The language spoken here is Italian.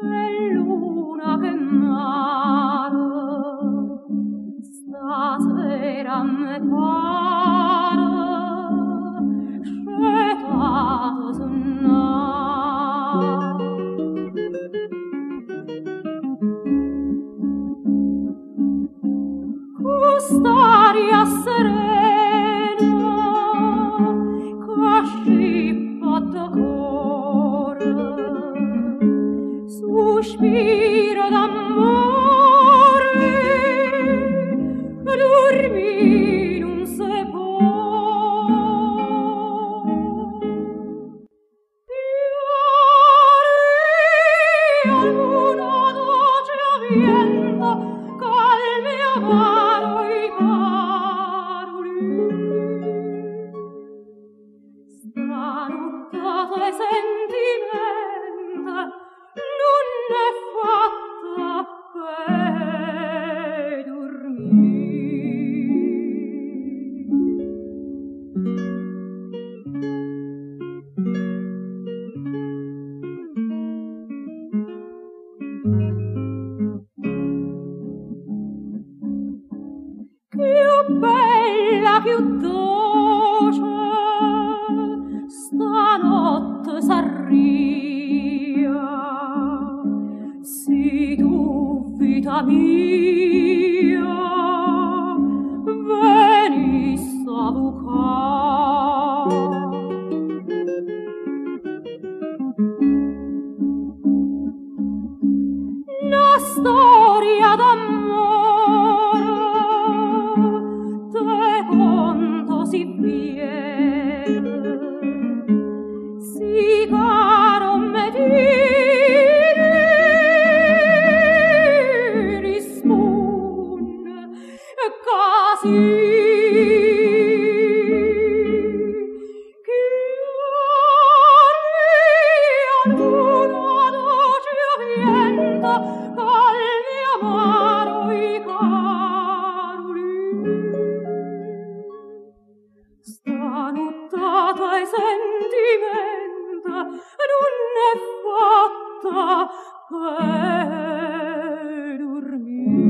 che luna, che mare, stasera me pare scetato sonnar. Quest'aria serena che scippa da cuore, sospiro d'amore, dormì non si può. Piaria luna dolce vento, calmi amaro i caroli. Stranottata e sentimenta non è fatta per più bella, più dolce, stanotte s'arria. Si tu, vita mia, venisse a bucar. Una storia d'amore te conto si piena, si caro me dire risponde casi che luna dolce vento, calmi amaro i caroli. Stanottata e sentimenta non è fatta per dormire.